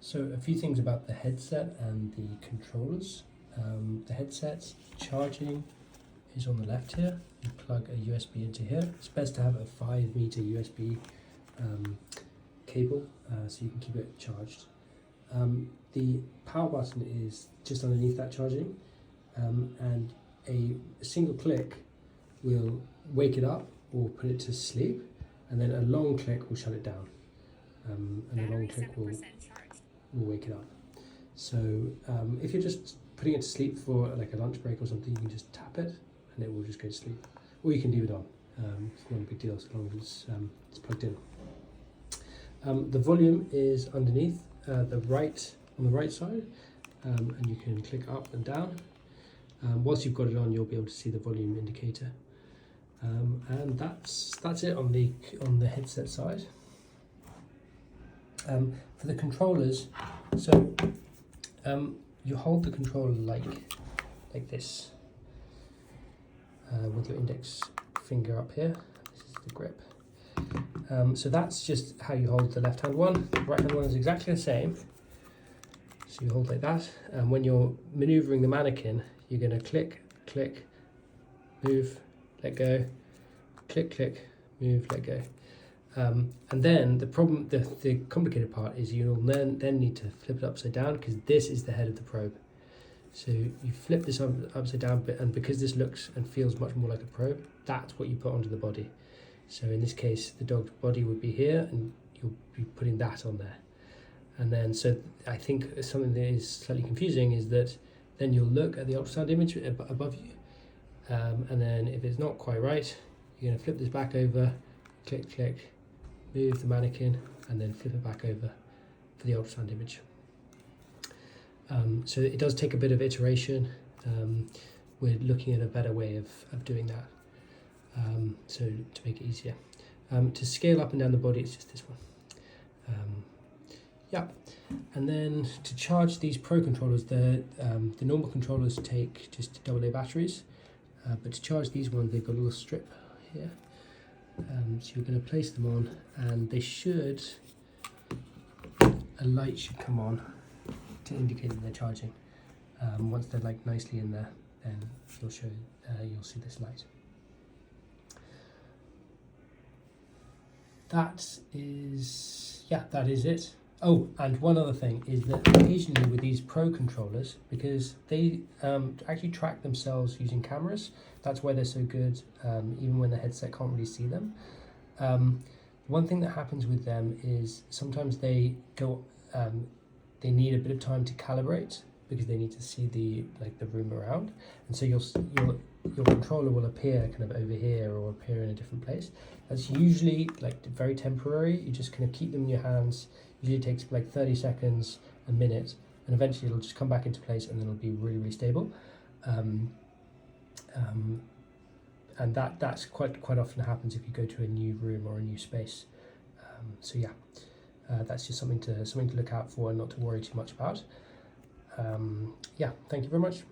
So a few things about the headset and the controllers. The headset's charging is on the left here. You plug a USB into here. It's best to have a 5-meter USB cable so you can keep it charged. The power button is just underneath that charging, and a single click will wake it up or put it to sleep, and then a long click will shut it down, and a long click will wake it up. So if you're just putting it to sleep for like a lunch break or something, you can just tap it and it will just go to sleep, or you can leave it on. It's not a big deal as long as it's plugged in. The volume is underneath on the right side, and you can click up and down. Once you've got it on, you'll be able to see the volume indicator, and that's it on the headset side. For the controllers, so you hold the controller like this with your index finger up here. This is the grip. So that's just how you hold the left hand one. The right hand one is exactly the same. So you hold like that, and when you're maneuvering the mannequin, you're going to click, click, move, let go, click, click, move, let go. And then the complicated part is you'll then need to flip it upside down, because this is the head of the probe. So you flip this upside down, and because this looks and feels much more like a probe, that's what you put onto the body. So in this case, the dog's body would be here, and you'll be putting that on there. And then, so I think something that is slightly confusing is that then you'll look at the ultrasound image above you, and then if it's not quite right, you're going to flip this back over, click, click, move the mannequin, and then flip it back over for the ultrasound image. So it does take a bit of iteration. We're looking at a better way of doing that, so to make it easier. To scale up and down the body, it's just this one. Yeah, and then to charge these Pro controllers, the normal controllers take just AA batteries, but to charge these ones, they've got a little strip here. So you're going to place them on, and they should, a light should come on to indicate that they're charging. Once they're like nicely in there, then you'll see this light. That is it. Oh, and one other thing is that occasionally with these Pro controllers, because they actually track themselves using cameras, that's why they're so good, even when the headset can't really see them. One thing that happens with them is sometimes they need a bit of time to calibrate, because they need to see the room around, and so your controller will appear kind of over here or appear in a different place. That's usually like very temporary. You just kind of keep them in your hands. Usually it takes like 30 seconds, a minute, and eventually it'll just come back into place, and then it'll be really, really stable. And that's quite often happens if you go to a new room or a new space. So yeah, that's just something to look out for and not to worry too much about. Yeah, thank you very much.